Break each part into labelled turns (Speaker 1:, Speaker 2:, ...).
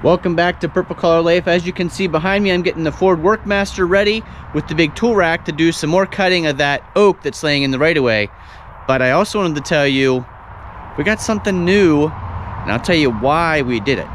Speaker 1: Welcome back to Purple Collar Life. As you can see behind me, I'm getting the Ford Workmaster ready with the big tool rack to do some more cutting of that oak that's laying in the right-of-way. But I also wanted to tell you, we got something new, and I'll tell you why we did it.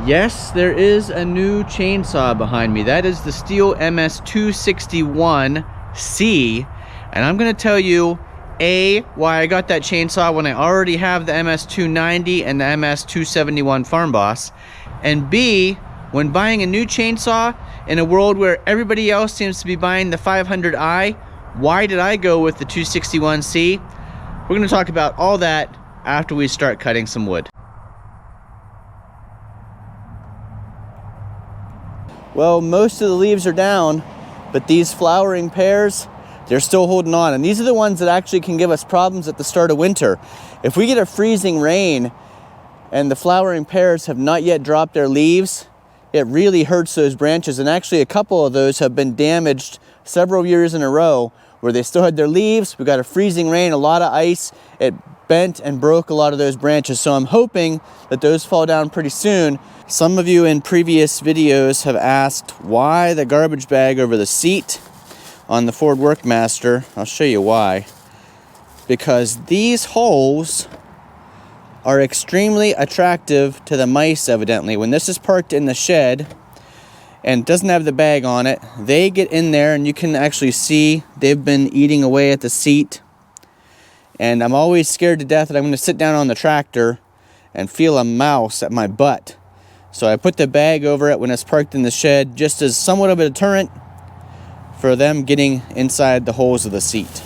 Speaker 1: Yes, there is a new chainsaw behind me. That is the Stihl MS261C. And I'm going to tell you, A, why I got that chainsaw when I already have the MS290 and the MS271 Farm Boss. And B, when buying a new chainsaw in a world where everybody else seems to be buying the 500i, why did I go with the 261C? We're going to talk about all that after we start cutting some wood. Well, most of the leaves are down, but these flowering pears, they're still holding on. And these are the ones that actually can give us problems at the start of winter. If we get a freezing rain and the flowering pears have not yet dropped their leaves, it really hurts those branches. And actually a couple of those have been damaged several years in a row where they still had their leaves. We got a freezing rain, a lot of ice. It bent and broke a lot of those branches. So I'm hoping that those fall down pretty soon. Some of you in previous videos have asked why the garbage bag over the seat on the Ford Workmaster. I'll show you why. Because these holes are extremely attractive to the mice, evidently. When this is parked in the shed and doesn't have the bag on it, they get in there and you can actually see they've been eating away at the seat. And I'm always scared to death that I'm going to sit down on the tractor and feel a mouse at my butt. So I put the bag over it when it's parked in the shed just as somewhat of a deterrent for them getting inside the holes of the seat.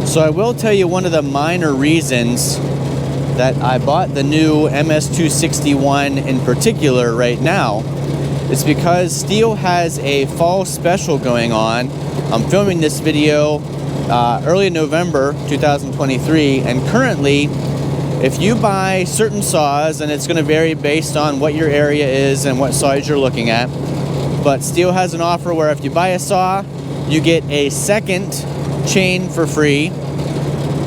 Speaker 1: So I will tell you one of the minor reasons that I bought the new MS261 in particular right now. It's because Stihl has a fall special going on. I'm filming this video early November 2023, and currently if you buy certain saws, and it's going to vary based on what your area is and what size you're looking at, but Stihl has an offer where if you buy a saw, you get a second chain for free,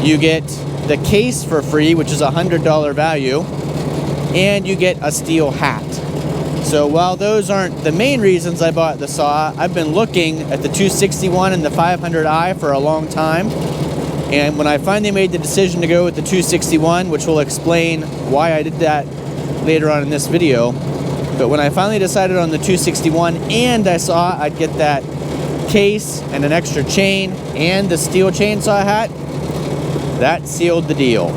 Speaker 1: you get the case for free, which is a $100 value, and you get a Stihl hat. So while those aren't the main reasons I bought the saw, I've been looking at the 261 and the 500i for a long time. And when I finally made the decision to go with the 261, which will explain why I did that later on in this video, but when I finally decided on the 261 and I saw I'd get that case and an extra chain and the Stihl chainsaw hat, that sealed the deal.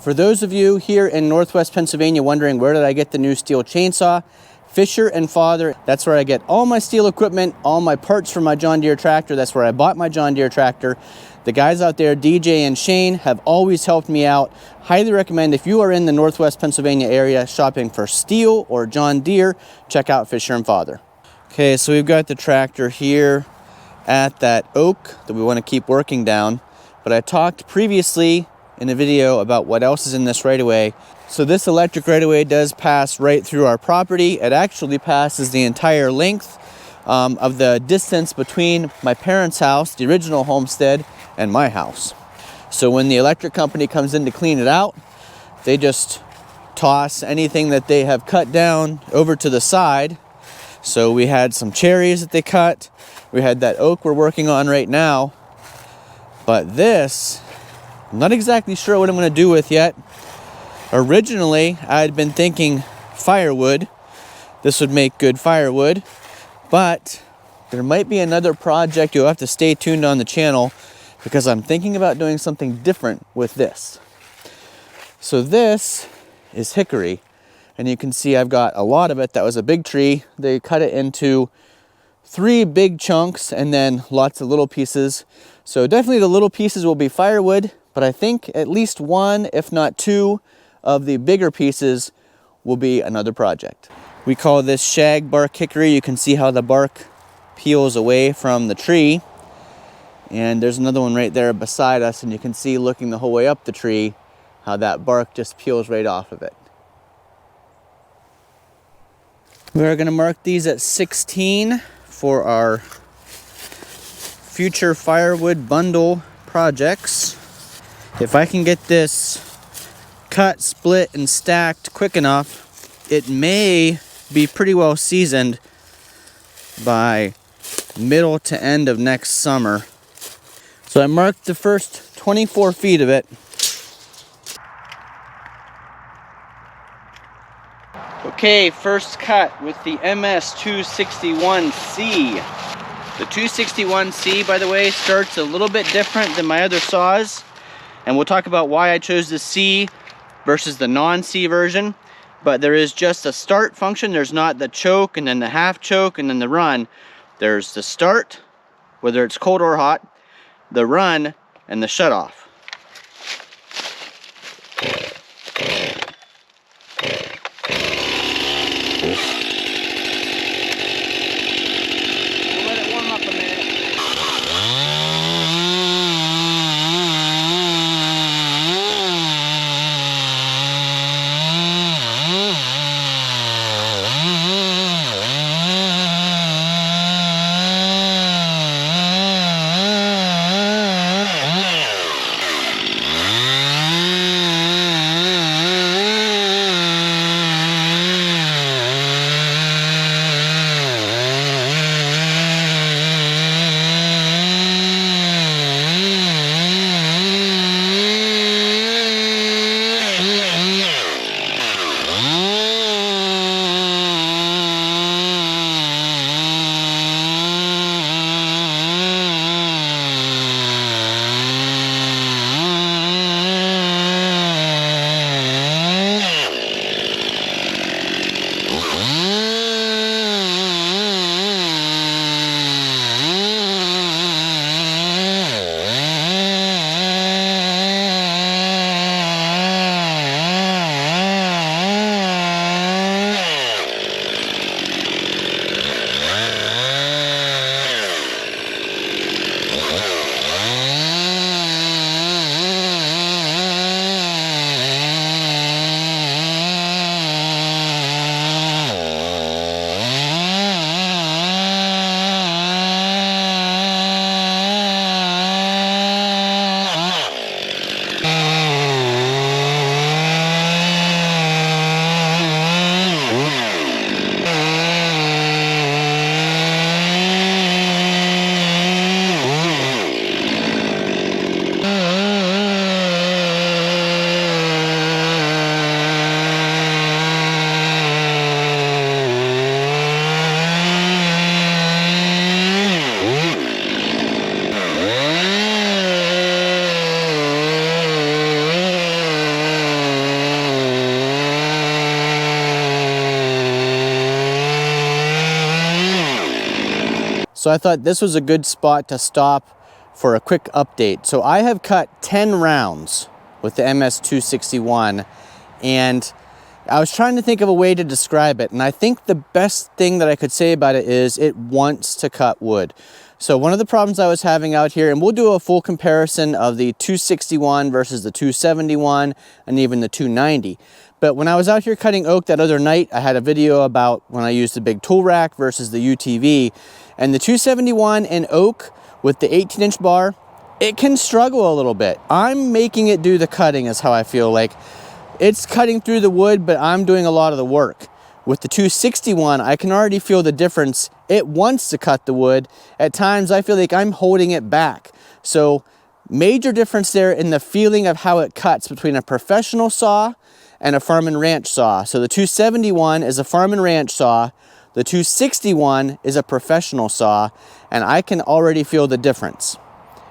Speaker 1: For those of you here in Northwest Pennsylvania wondering where did I get the new Stihl chainsaw, Fisher and Father, that's where I get all my Stihl equipment, all my parts for my John Deere tractor. That's where I bought my John Deere tractor. The guys out there, DJ and Shane, have always helped me out. Highly recommend if you are in the Northwest Pennsylvania area shopping for Stihl or John Deere, check out Fisher and Father. Okay, so we've got the tractor here at that oak that we want to keep working down. But I talked previously in a video about what else is in this right-of-way. So this electric right-of-way does pass right through our property. It actually passes the entire length of the distance between my parents' house, the original homestead, and my house. So when the electric company comes in to clean it out, they just toss anything that they have cut down over to the side. So we had some cherries that they cut. We had that oak we're working on right now. But this, I'm not exactly sure what I'm going to do with yet. Originally, I had been thinking firewood. This would make good firewood. But there might be another project. You'll have to stay tuned on the channel because I'm thinking about doing something different with this. So this is hickory. And you can see I've got a lot of it. That was a big tree. They cut it into 3 big chunks and then lots of little pieces. So definitely the little pieces will be firewood, but I think at least 1, if not 2, of the bigger pieces will be another project. We call this Shagbark Hickory. You can see how the bark peels away from the tree. And there's another one right there beside us, and you can see looking the whole way up the tree how that bark just peels right off of it. We're going to mark these at 16 for our future firewood bundle projects. If I can get this cut, split, and stacked quick enough, it may be pretty well seasoned by middle to end of next summer. So I marked the first 24 feet of it. Okay, first cut with the MS261C. The 261C, by the way, starts a little bit different than my other saws, and we'll talk about why I chose the C versus the non-C version. But there is just a start function. There's not the choke and then the half choke and then the run. There's the start, whether it's cold or hot, the run, and the shut off. So I thought this was a good spot to stop for a quick update. So I have cut 10 rounds with the MS261, and I was trying to think of a way to describe it, and I think the best thing that I could say about it is it wants to cut wood. So one of the problems I was having out here, and we'll do a full comparison of the 261 versus the 271 and even the 290. But when I was out here cutting oak that other night, I had a video about when I used the big tool rack versus the UTV. And the 271 in oak with the 18-inch bar, it can struggle a little bit. I'm making it do the cutting is how I feel like. It's cutting through the wood, but I'm doing a lot of the work. With the 261, I can already feel the difference. It wants to cut the wood. At times, I feel like I'm holding it back. So major difference there in the feeling of how it cuts between a professional saw and a farm and ranch saw. So the 271 is a farm and ranch saw. The 261 is a professional saw, and I can already feel the difference.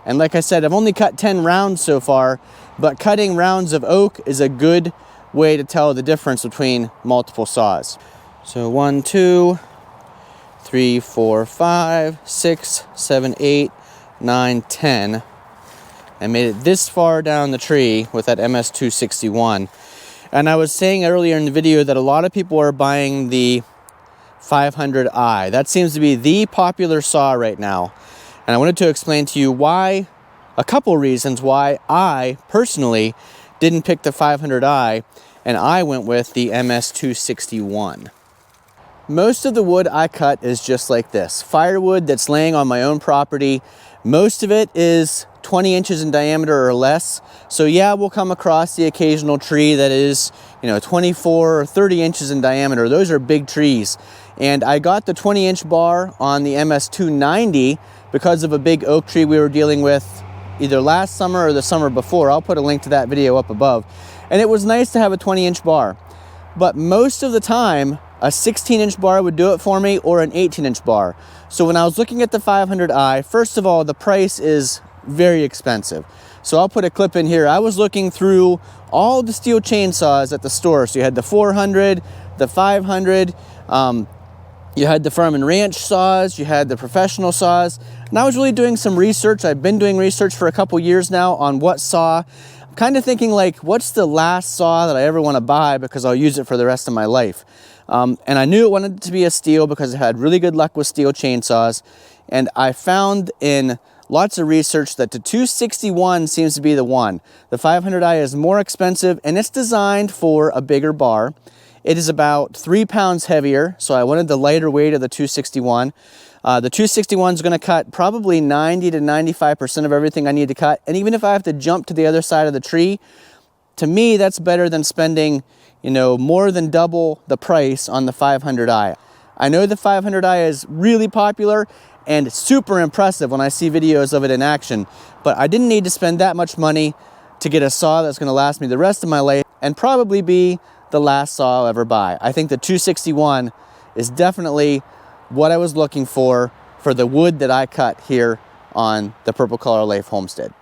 Speaker 1: And like I said, I've only cut 10 rounds so far, but cutting rounds of oak is a good way to tell the difference between multiple saws. So 1, 2, 3, 4, 5, 6, 7, 8, 9, 10. I made it this far down the tree with that MS261. And I was saying earlier in the video that a lot of people are buying the 500i. That seems to be the popular saw right now. And I wanted to explain to you why, a couple reasons why I personally didn't pick the 500i and I went with the MS261. most of the wood I cut is just like this. Firewood that's laying on my own property. Most of it is 20 inches in diameter or less. So yeah, we'll come across the occasional tree that is, 24 or 30 inches in diameter. Those are big trees. And I got the 20-inch bar on the MS290 because of a big oak tree we were dealing with either last summer or the summer before. I'll put a link to that video up above. And it was nice to have a 20-inch bar. But most of the time, a 16-inch bar would do it for me, or an 18-inch bar. So when I was looking at the 500i, first of all, the price is very expensive. So I'll put a clip in here. I was looking through all the Stihl chainsaws at the store. So you had the 400, the 500, you had the farm and ranch saws, you had the professional saws. And I was really doing some research. I've been doing research for a couple years now on what saw. I'm kind of thinking like, what's the last saw that I ever want to buy because I'll use it for the rest of my life. And I knew it wanted to be a Stihl because it had really good luck with Stihl chainsaws. And I found in lots of research that the 261 seems to be the one. The 500i is more expensive and it's designed for a bigger bar. It is about 3 pounds heavier, so I wanted the lighter weight of the 261. The 261 is going to cut probably 90 to 95% of everything I need to cut. And even if I have to jump to the other side of the tree, to me that's better than spending, more than double the price on the 500i. I know the 500i is really popular and super impressive when I see videos of it in action, but I didn't need to spend that much money to get a saw that's going to last me the rest of my life and probably be the last saw I'll ever buy. I think the 261 is definitely what I was looking for the wood that I cut here on the Purple Collar Life homestead.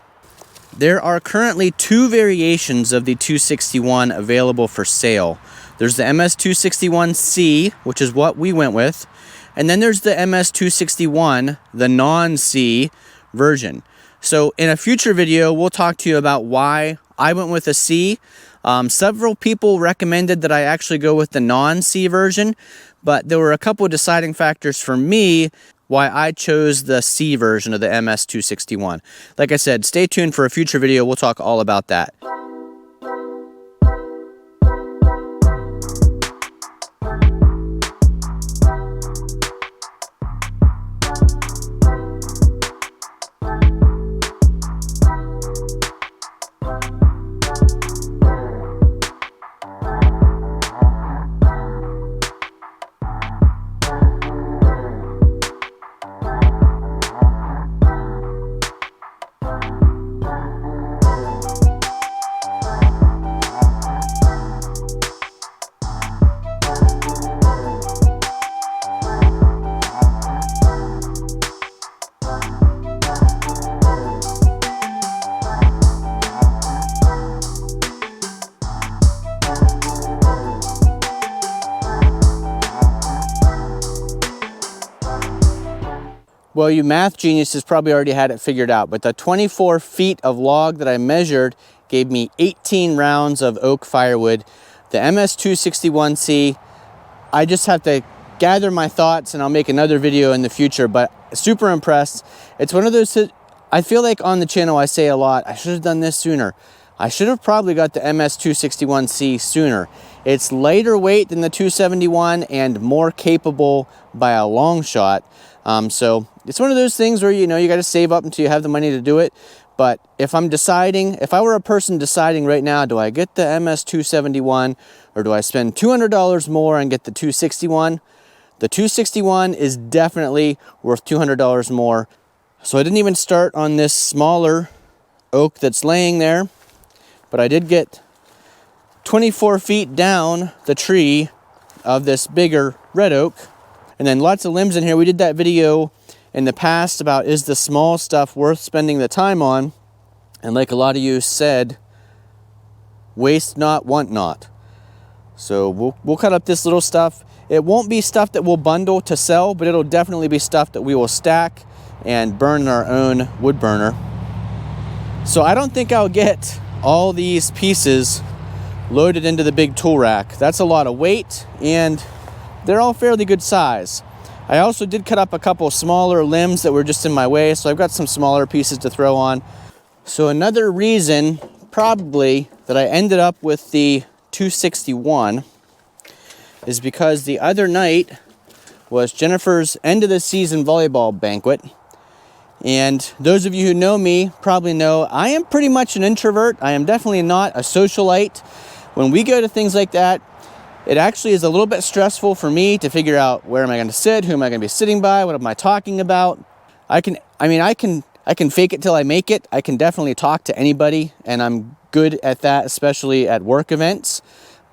Speaker 1: There are currently 2 variations of the 261 available for sale. There's the MS261C, which is what we went with, and then there's the MS261, the non-C version. So in a future video, we'll talk to you about why I went with a C. Several people recommended that I actually go with the non-C version, but there were a couple of deciding factors for me why I chose the C version of the MS261. Like I said, stay tuned for a future video. We'll talk all about that. Well, you math geniuses probably already had it figured out, but the 24 feet of log that I measured gave me 18 rounds of oak firewood. The MS261C, I just have to gather my thoughts and I'll make another video in the future, but super impressed. It's one of those, I feel like on the channel I say a lot, I should have done this sooner. I should have probably got the MS261C sooner. It's lighter weight than the 271 and more capable by a long shot. So it's one of those things where, you got to save up until you have the money to do it. But if I were a person deciding right now, do I get the MS271 or do I spend $200 more and get the 261? The 261 is definitely worth $200 more. So I didn't even start on this smaller oak that's laying there, but I did get 24 feet down the tree of this bigger red oak. And then lots of limbs in here. We did that video in the past about is the small stuff worth spending the time on? And like a lot of you said, waste not, want not. So we'll cut up this little stuff. It won't be stuff that we'll bundle to sell, but it'll definitely be stuff that we will stack and burn in our own wood burner. So I don't think I'll get all these pieces loaded into the big tool rack. That's a lot of weight, and they're all fairly good size. I also did cut up a couple smaller limbs that were just in my way, so I've got some smaller pieces to throw on. So another reason, probably, that I ended up with the 261 is because the other night was Jennifer's end of the season volleyball banquet. And those of you who know me probably know I am pretty much an introvert. I am definitely not a socialite. When we go to things like that, it actually is a little bit stressful for me to figure out where am I going to sit, who am I going to be sitting by, what am I talking about. I can fake it till I make it. I can definitely talk to anybody, and I'm good at that, especially at work events.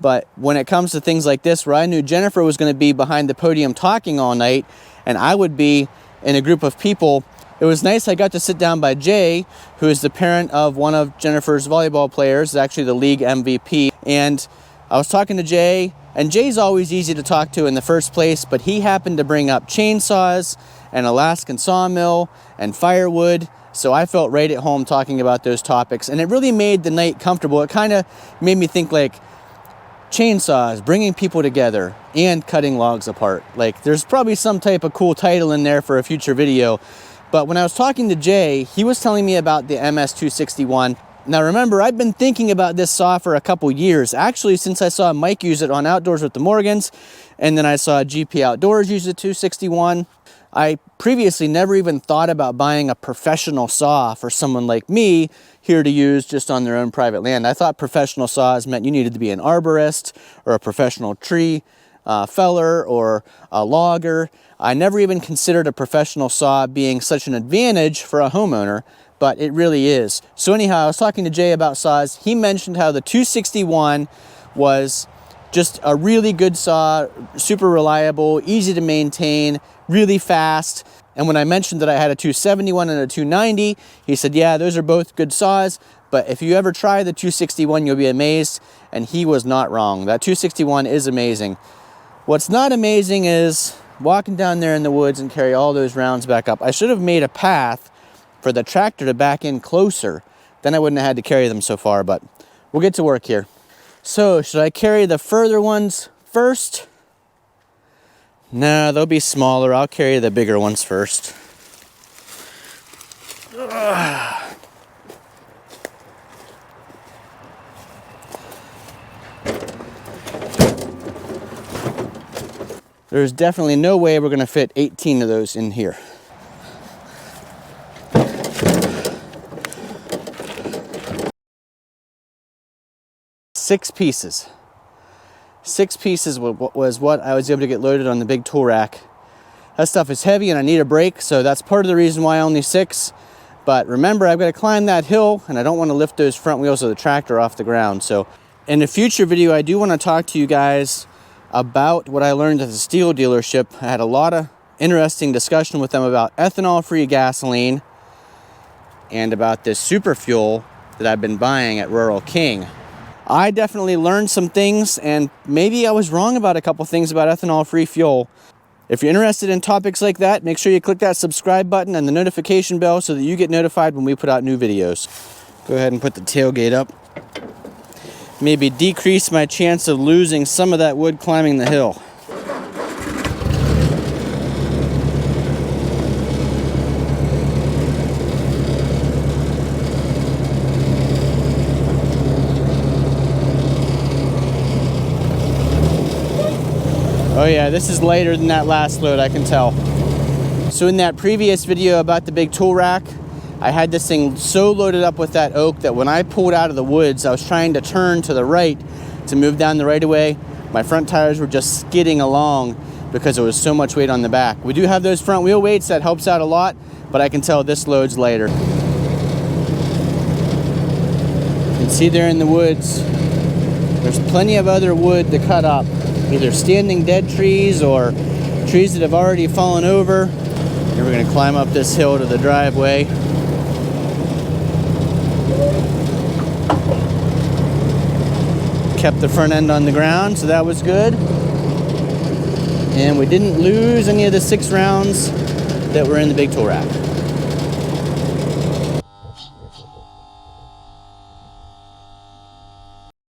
Speaker 1: But when it comes to things like this, where I knew Jennifer was going to be behind the podium talking all night, and I would be in a group of people, it was nice I got to sit down by Jay, who is the parent of one of Jennifer's volleyball players, actually the league MVP. And I was talking to Jay, and Jay's always easy to talk to in the first place, but he happened to bring up chainsaws and Alaskan sawmill and firewood. So I felt right at home talking about those topics, and it really made the night comfortable. It kind of made me think like, chainsaws, bringing people together, and cutting logs apart. Like, there's probably some type of cool title in there for a future video. But when I was talking to Jay, he was telling me about the MS261. Now remember, I've been thinking about this saw for a couple years, actually since I saw Mike use it on Outdoors with the Morgans, and then I saw GP Outdoors use the 261. I previously never even thought about buying a professional saw for someone like me here to use just on their own private land. I thought professional saws meant you needed to be an arborist or a professional tree feller or a logger. I never even considered a professional saw being such an advantage for a homeowner, but it really is. So anyhow, I was talking to Jay about saws. He mentioned how the 261 was just a really good saw, super reliable, easy to maintain, really fast. And when I mentioned that I had a 271 and a 290, he said, yeah, those are both good saws, but if you ever try the 261, you'll be amazed. And he was not wrong. That 261 is amazing. What's not amazing is walking down there in the woods and carry all those rounds back up. I should have made a path for the tractor to back in closer. Then I wouldn't have had to carry them so far, but we'll get to work here. So should I carry the further ones first? No, they'll be smaller. I'll carry the bigger ones first. There's definitely no way we're going to fit 18 of those in here. Six pieces. 6 pieces was what I was able to get loaded on the big tool rack. That stuff is heavy and I need a brake, so that's part of the reason why only 6. But remember, I've got to climb that hill and I don't want to lift those front wheels of the tractor off the ground. So in a future video, I do want to talk to you guys about what I learned at the Stihl dealership. I had a lot of interesting discussion with them about ethanol-free gasoline and about this super fuel that I've been buying at Rural King. I definitely learned some things, and maybe I was wrong about a couple things about ethanol-free fuel. If you're interested in topics like that, make sure you click that subscribe button and the notification bell so that you get notified when we put out new videos. Go ahead and put the tailgate up. Maybe decrease my chance of losing some of that wood climbing the hill. Oh yeah, this is lighter than that last load, I can tell. So in that previous video about the big tool rack, I had this thing so loaded up with that oak that when I pulled out of the woods, I was trying to turn to the right to move down the right of way. My front tires were just skidding along because there was so much weight on the back. We do have those front wheel weights, that helps out a lot, but I can tell this load's lighter. You can see there in the woods, there's plenty of other wood to cut up. Either standing dead trees or trees that have already fallen over. And we're going to climb up this hill to the driveway. Kept the front end on the ground, so that was good. And we didn't lose any of the 6 rounds that were in the big tool rack.